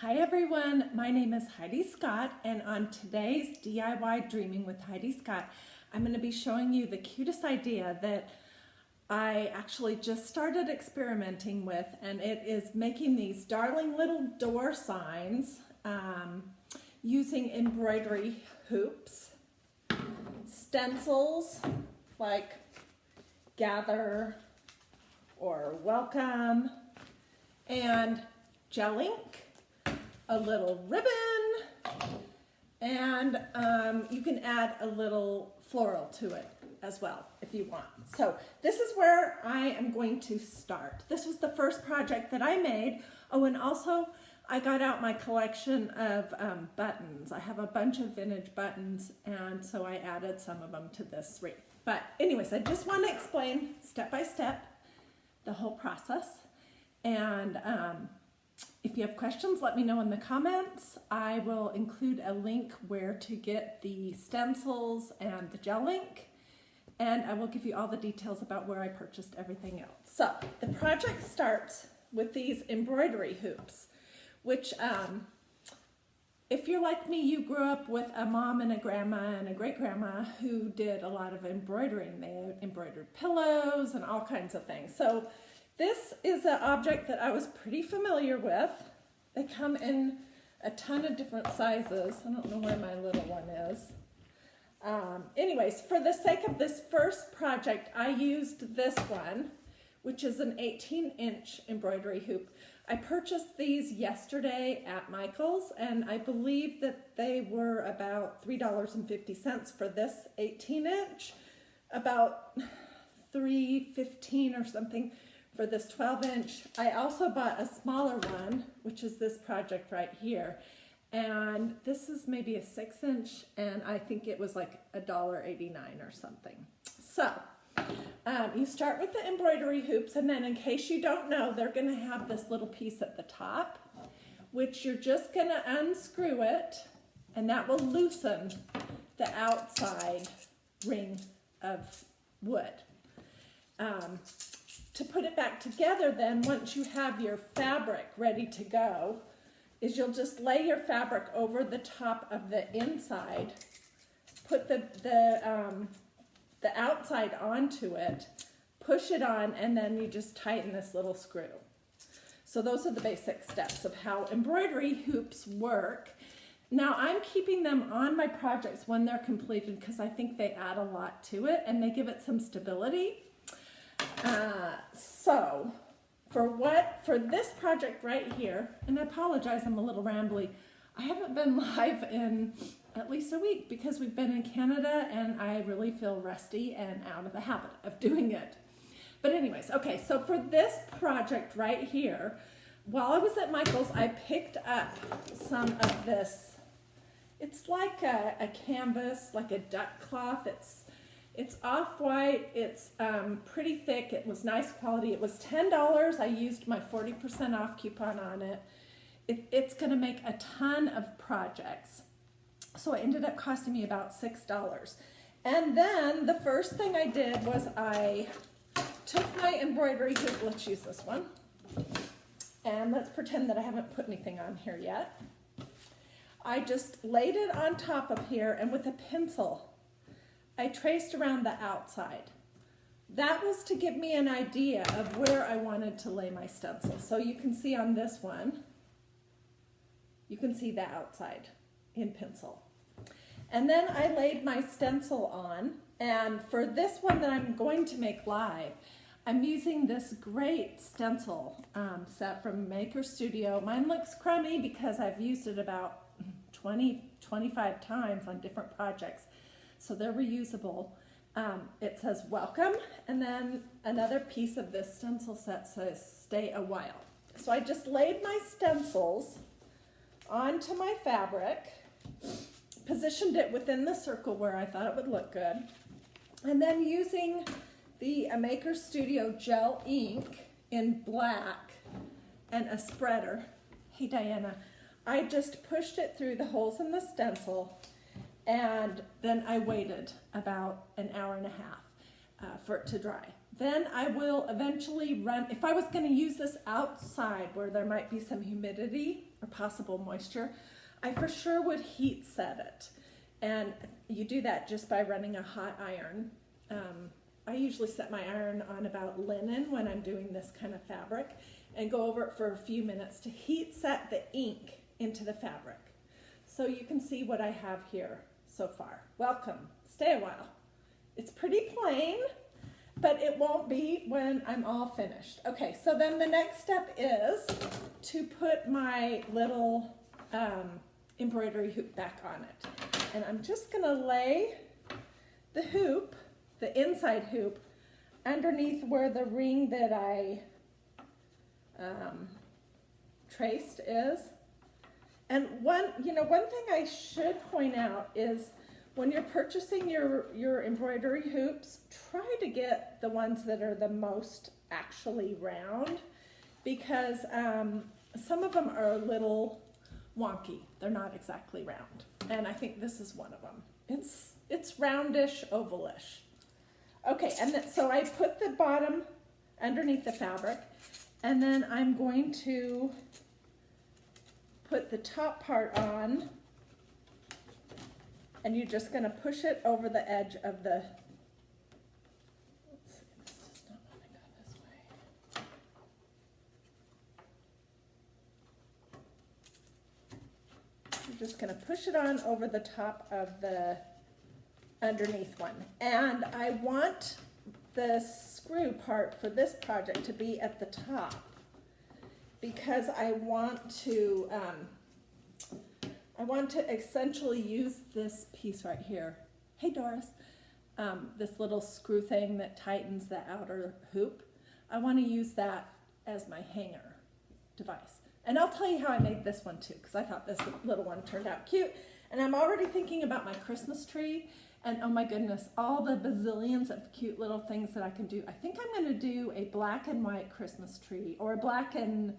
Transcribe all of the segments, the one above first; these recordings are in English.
Hi everyone, my name is Hiedi Scott, and on today's DIY Dreaming with Hiedi Scott, I'm going to be showing you the cutest idea that I actually just started experimenting with, and it is making these darling little door signs using embroidery hoops, stencils like gather or welcome, and gel ink, a little ribbon, and you can add a little floral to it as well if you want. So this is where I am going to start. This was the first project that I made. Oh, and also I got out my collection of buttons. I have a bunch of vintage buttons, and so I added some of them to this wreath. But anyways, I just want to explain step by step the whole process. And if you have questions, let me know in the comments. I will include a link where to get the stencils and the gel ink, and I will give you all the details about where I purchased everything else. So the project starts with these embroidery hoops, which if you're like me, you grew up with a mom and a grandma and a great-grandma who did a lot of embroidering. They embroidered pillows and all kinds of things. So this is an object that I was pretty familiar with. They come in a ton of different sizes. I don't know where my little one is. Anyways, for the sake of this first project, I used this one, which is an 18-inch embroidery hoop. I purchased these yesterday at Michael's, and I believe that they were about $3.50 for this 18-inch, about $3.15 or something for this 12-inch. I also bought a smaller one, which is this project right here. And this is maybe a 6-inch, and I think it was like $1.89 or something. So you start with the embroidery hoops, and then in case you don't know, they're going to have this little piece at the top, which you're just going to unscrew it, and that will loosen the outside ring of wood. To put it back together then, once you have your fabric ready to go, is you'll just lay your fabric over the top of the inside, put the outside onto it, push it on, and then you just tighten this little screw. So those are the basic steps of how embroidery hoops work. Now I'm keeping them on my projects when they're completed because I think they add a lot to it and they give it some stability. So for this project right here, and I apologize, I'm a little rambly. I haven't been live in at least a week because we've been in Canada and I really feel rusty and out of the habit of doing it. But anyways, okay, so for this project right here, while I was at Michael's, I picked up some of this. It's like a canvas, like a duck cloth. It's off-white, it's pretty thick, it was nice quality. It was $10, I used my 40% off coupon on it. It's gonna make a ton of projects. So it ended up costing me about $6. And then the first thing I did was I took my embroidery hoop, let's use this one, and let's pretend that I haven't put anything on here yet. I just laid it on top of here, and with a pencil, I traced around the outside. That was to give me an idea of where I wanted to lay my stencil. So you can see on this one, you can see the outside in pencil. And then I laid my stencil on, and for this one that I'm going to make live, I'm using this great stencil set from Maker Studio. Mine looks crummy because I've used it about 25 times on different projects. So they're reusable. It says welcome, and then another piece of this stencil set says stay a while. So I just laid my stencils onto my fabric, positioned it within the circle where I thought it would look good, and then using the Maker Studio gel ink in black and a spreader, hey Diana, I just pushed it through the holes in the stencil. And then I waited about an hour and a half for it to dry. then I will eventually run, if I was going to use this outside where there might be some humidity or possible moisture, I for sure would heat set it. And you do that just by running a hot iron. I usually set my iron on about linen when I'm doing this kind of fabric and go over it for a few minutes to heat set the ink into the fabric. So you can see what I have here so far. Welcome, stay a while. It's pretty plain, but it won't be when I'm all finished. Okay, so then the next step is to put my little embroidery hoop back on it. And I'm just gonna lay the hoop, the inside hoop, underneath where the ring that I traced is. And one thing I should point out is when you're purchasing your embroidery hoops, try to get the ones that are the most actually round, because some of them are a little wonky. They're not exactly round. And I think this is one of them. It's roundish, ovalish. Okay, and so I put the bottom underneath the fabric, and then I'm going to put the top part on, and you're just going to push it over the edge of the, let's see, this does not want to go this way. You're just going to push it on over the top of the underneath one. And I want the screw part for this project to be at the top, because I want to essentially use this piece right here. Hey Doris, this little screw thing that tightens the outer hoop. I want to use that as my hanger device. And I'll tell you how I made this one too, because I thought this little one turned out cute. And I'm already thinking about my Christmas tree. And oh my goodness, all the bazillions of cute little things that I can do. I think I'm going to do a black and white Christmas tree, or a black and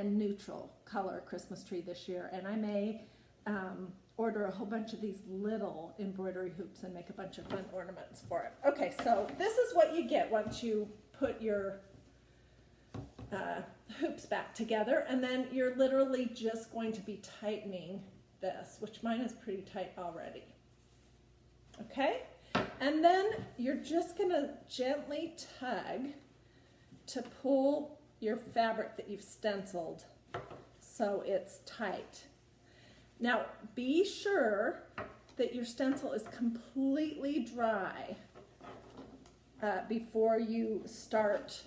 neutral color Christmas tree this year. And I may order a whole bunch of these little embroidery hoops and make a bunch of fun ornaments for it. Okay, so this is what you get once you put your hoops back together. And then you're literally just going to be tightening this, which mine is pretty tight already. Okay, and then you're just going to gently tug to pull your fabric that you've stenciled so it's tight. Now, be sure that your stencil is completely dry before you start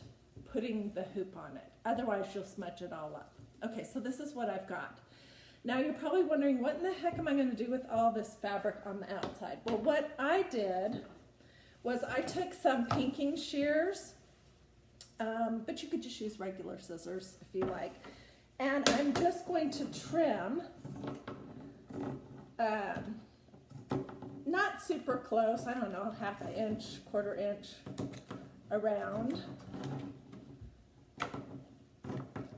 putting the hoop on it. Otherwise, you'll smudge it all up. Okay, so this is what I've got. Now you're probably wondering, what in the heck am I going to do with all this fabric on the outside? Well, what I did was I took some pinking shears, but you could just use regular scissors if you like. And I'm just going to trim, not super close, I don't know, half an inch, quarter inch around.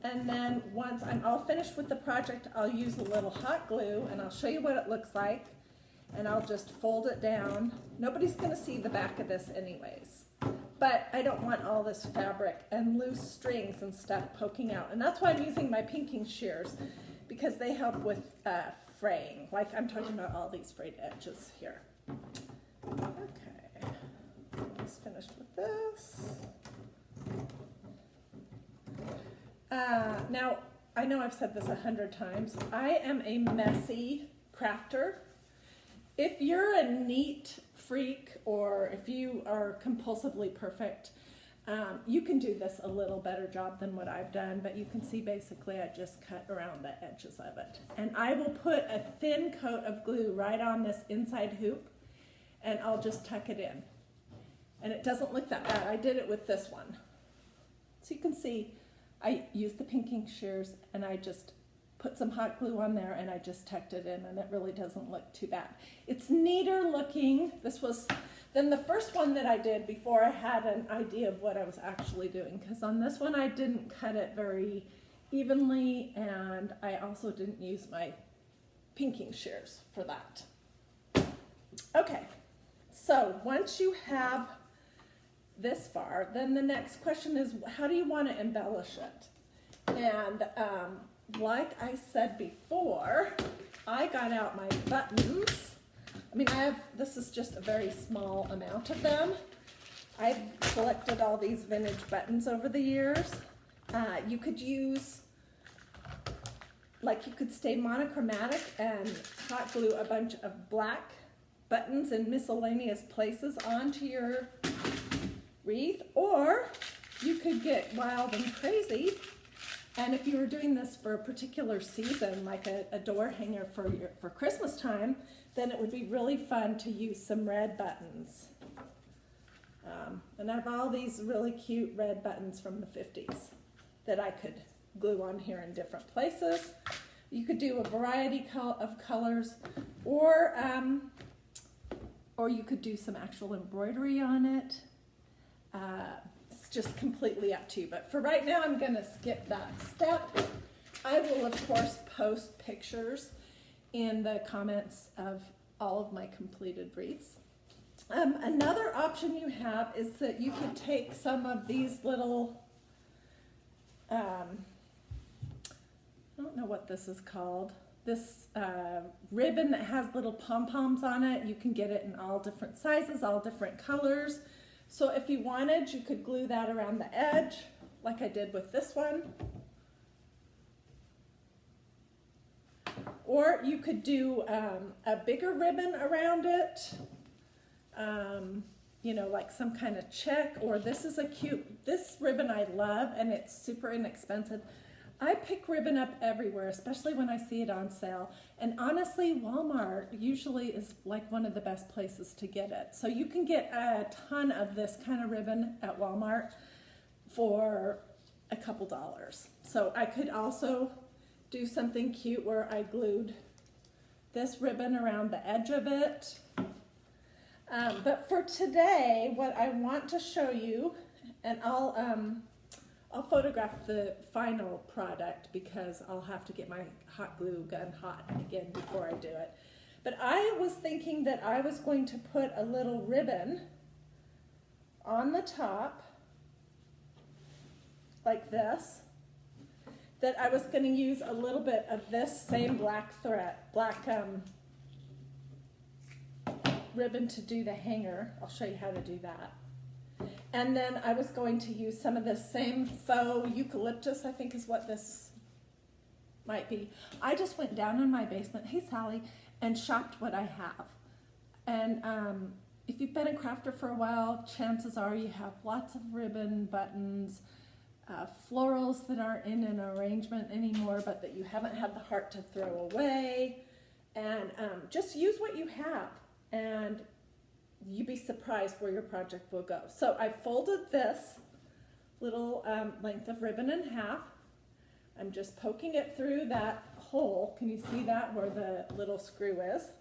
And then once I'm all finished with the project, I'll use a little hot glue, and I'll show you what it looks like, and I'll just fold it down. Nobody's going to see the back of this anyways, but I don't want all this fabric and loose strings and stuff poking out, and that's why I'm using my pinking shears, because they help with fraying. Like I'm talking about all these frayed edges here. Okay, almost finished with this. Now, I know I've said this 100 times. I am a messy crafter. If you're a neat freak, or if you are compulsively perfect, you can do this a little better job than what I've done, but you can see basically I just cut around the edges of it. And I will put a thin coat of glue right on this inside hoop, and I'll just tuck it in. And it doesn't look that bad. I did it with this one. So you can see I used the pinking shears, and I just put some hot glue on there, and I just tucked it in, and it really doesn't look too bad. It's neater looking, this was, than the first one that I did before I had an idea of what I was actually doing, because on this one I didn't cut it very evenly, and I also didn't use my pinking shears for that. Okay, so once you have this far, then the next question is, how do you want to embellish it? And like I said before, I got out my buttons. I mean, this is just a very small amount of them. I've collected all these vintage buttons over the years. You could use, like, you could stay monochromatic and hot glue a bunch of black buttons in miscellaneous places onto your wreath, or you could get wild and crazy. And if you were doing this for a particular season, like a door hanger for Christmas time, then it would be really fun to use some red buttons. And I have all these really cute red buttons from the 50s that I could glue on here in different places. You could do a variety of colors, or you could do some actual embroidery on it. It's just completely up to you. But for right now, I'm going to skip that step. I will, of course, post pictures in the comments of all of my completed wreaths. Another option you have is that you could take some of these little, I don't know what this is called, this ribbon that has little pom-poms on it. You can get it in all different sizes, all different colors. So if you wanted, you could glue that around the edge, like I did with this one. Or you could do a bigger ribbon around it, you know, like some kind of check. Or this ribbon I love, and it's super inexpensive. I pick ribbon up everywhere, especially when I see it on sale. And honestly, Walmart usually is like one of the best places to get it. So you can get a ton of this kind of ribbon at Walmart for a couple dollars. So I could also do something cute where I glued this ribbon around the edge of it. But for today, what I want to show you, and I'll photograph the final product because I'll have to get my hot glue gun hot again before I do it. But I was thinking that I was going to put a little ribbon on the top, like this, that I was going to use a little bit of this same black ribbon to do the hanger. I'll show you how to do that. And then I was going to use some of this same faux eucalyptus, I think is what this might be. I just went down in my basement, hey Sally, and shopped what I have. And if you've been a crafter for a while, chances are you have lots of ribbon, buttons, florals that aren't in an arrangement anymore, but that you haven't had the heart to throw away. And just use what you have, and you'd be surprised where your project will go. So I folded this little length of ribbon in half. I'm just poking it through that hole. Can you see that where the little screw is?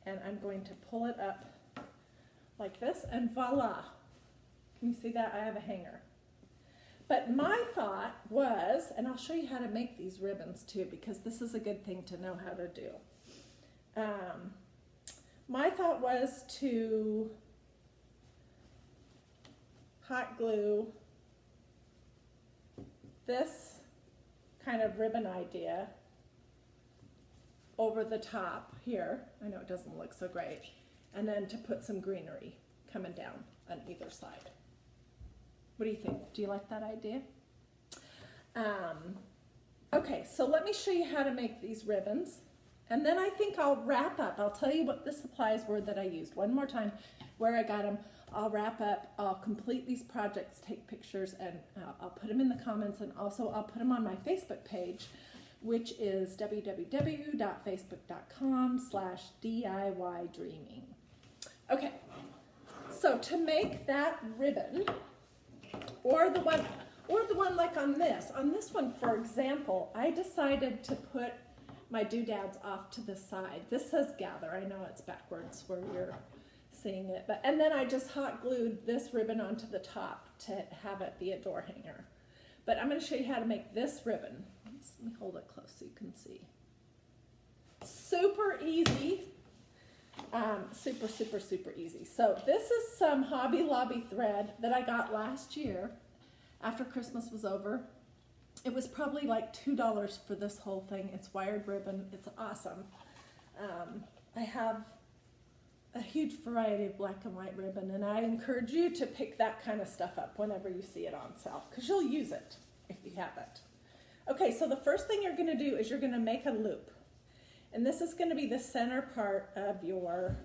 And I'm going to pull it up like this, and voila. Can you see that? I have a hanger. But my thought was, and I'll show you how to make these ribbons too, because this is a good thing to know how to do. My thought was to hot glue this kind of ribbon idea over the top here. I know it doesn't look so great. And then to put some greenery coming down on either side. What do you think? Do you like that idea? Okay, so let me show you how to make these ribbons. And then I think I'll wrap up. I'll tell you what the supplies were that I used one more time, where I got them. I'll wrap up. I'll complete these projects, take pictures, and I'll put them in the comments. And also I'll put them on my Facebook page, which is www.facebook.com/DIYDreaming. Okay, so to make that ribbon, or the one like on this one, for example, I decided to put my doodads off to the side. This says gather. I know it's backwards where you're seeing it, and then I just hot glued this ribbon onto the top to have it be a door hanger. But I'm going to show you how to make this ribbon. Let me hold it close so you can see. Super easy. Super, super, super easy. So this is some Hobby Lobby thread that I got last year after Christmas was over. It was probably like $2 for this whole thing. It's wired ribbon. It's awesome. I have a huge variety of black and white ribbon, and I encourage you to pick that kind of stuff up whenever you see it on sale, because you'll use it if you have it. Okay, so the first thing you're going to do is you're going to make a loop. And this is going to be the center part of your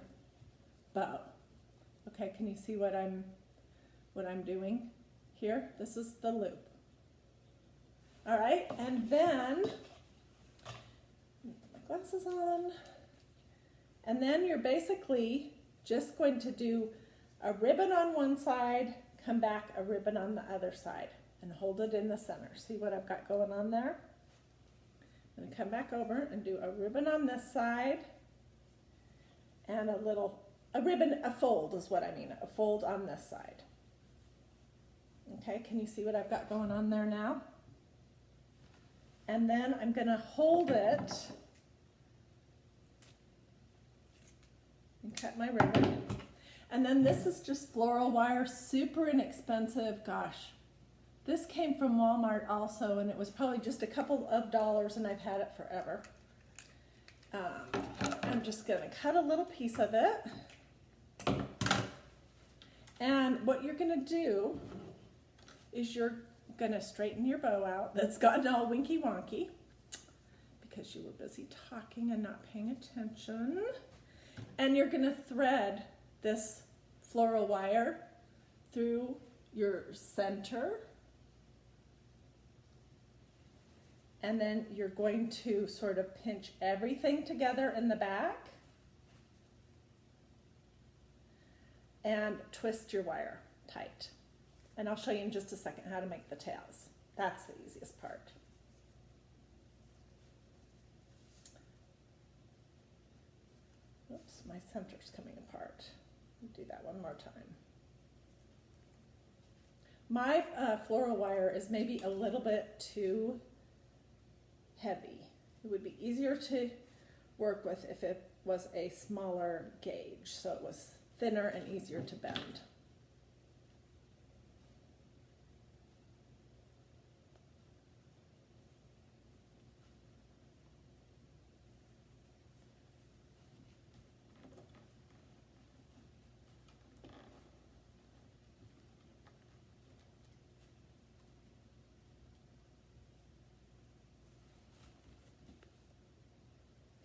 bow. Okay, can you see what I'm doing here? This is the loop. All right, and then put my glasses on. And then you're basically just going to do a ribbon on one side, come back a ribbon on the other side, and hold it in the center. See what I've got going on there? I'm going to come back over and do a ribbon on this side, and a fold is what I mean, a fold on this side. Okay, can you see what I've got going on there now? And then I'm going to hold it and cut my ribbon. And then this is just floral wire, super inexpensive. Gosh, this came from Walmart also, and it was probably just a couple of dollars, and I've had it forever. I'm just going to cut a little piece of it. And what you're going to do is you're going to straighten your bow out that's gotten all winky wonky because you were busy talking and not paying attention. And you're going to thread this floral wire through your center. And then you're going to sort of pinch everything together in the back and twist your wire tight. And I'll show you in just a second how to make the tails. That's the easiest part. Oops, my center's coming apart. I'll do that one more time. My floral wire is maybe a little bit too heavy. It would be easier to work with if it was a smaller gauge, so it was thinner and easier to bend.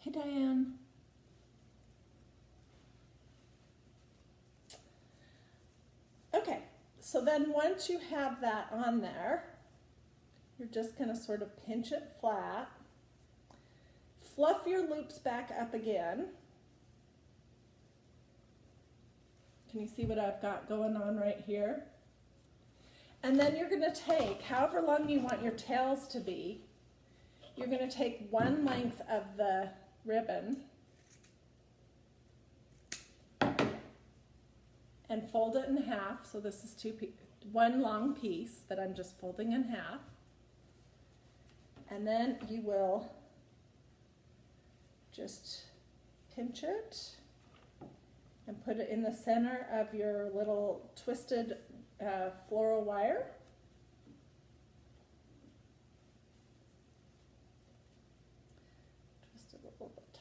Hey, Diane. Okay, so then once you have that on there, you're just going to sort of pinch it flat, fluff your loops back up again. Can you see what I've got going on right here? And then you're going to take, however long you want your tails to be, you're going to take one length of the ribbon and fold it in half. So this is one long piece that I'm just folding in half. And then you will just pinch it and put it in the center of your little twisted floral wire.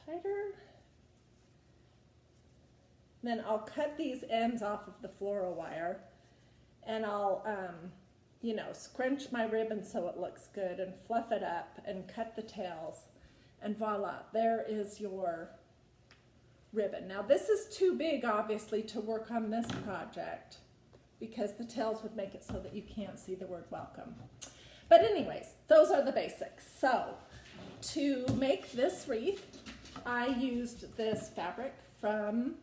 Tighter. Then I'll cut these ends off of the floral wire, and I'll, scrunch my ribbon so it looks good and fluff it up and cut the tails, and voila, there is your ribbon. Now this is too big, obviously, to work on this project because the tails would make it so that you can't see the word welcome. But anyways, those are the basics. So to make this wreath, I used this fabric from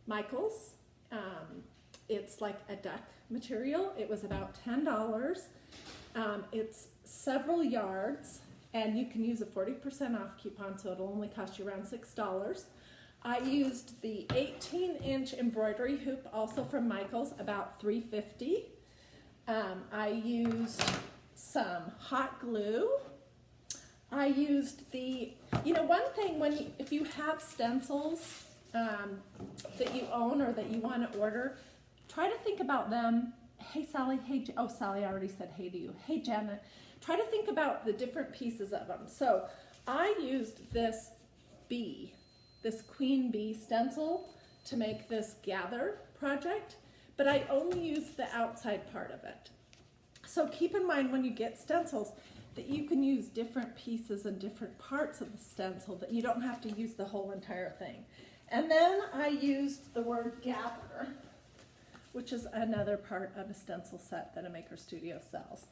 Michael's. It's like a duck material. It was about $10. It's several yards, and you can use a 40% off coupon, so it'll only cost you around $6. I used the 18-inch embroidery hoop, also from Michael's, about $3.50. I used some hot glue. I used the, one thing if you have stencils, that you own or that you want to order, try to think about them. Hey Sally, oh Sally, I already said hey to you. Hey Janet, try to think about the different pieces of them. So I used this bee, this queen bee stencil to make this gather project, but I only used the outside part of it. So keep in mind when you get stencils that you can use different pieces and different parts of the stencil, that you don't have to use the whole entire thing. And then I used the word gather, which is another part of a stencil set that a Maker Studio sells.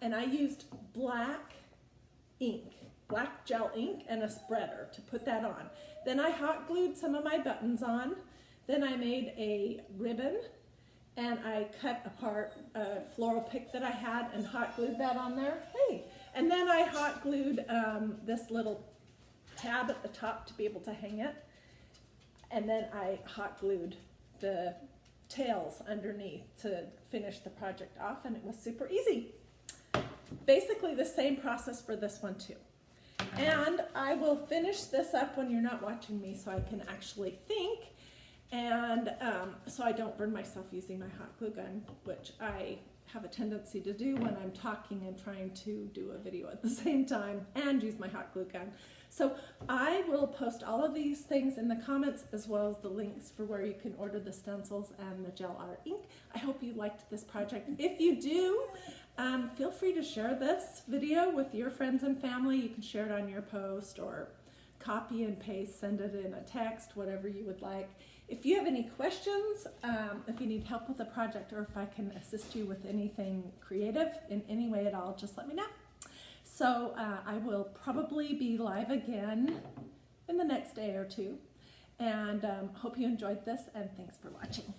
And I used black ink, black gel ink, and a spreader to put that on. Then I hot glued some of my buttons on. Then I made a ribbon, and I cut apart a floral pick that I had and hot glued that on there. Hey! And then I hot glued this little tab at the top to be able to hang it. And then I hot glued the tails underneath to finish the project off, and it was super easy. Basically the same process for this one too. And I will finish this up when you're not watching me so I can actually think, and so I don't burn myself using my hot glue gun, which I have a tendency to do when I'm talking and trying to do a video at the same time and use my hot glue gun. So I will post all of these things in the comments, as well as the links for where you can order the stencils and the gel art ink. I hope you liked this project. If you do, feel free to share this video with your friends and family. You can share it on your post or copy and paste, send it in a text, whatever you would like. If you have any questions, if you need help with the project, or if I can assist you with anything creative in any way at all, just let me know. So I will probably be live again in the next day or two, and hope you enjoyed this, and thanks for watching.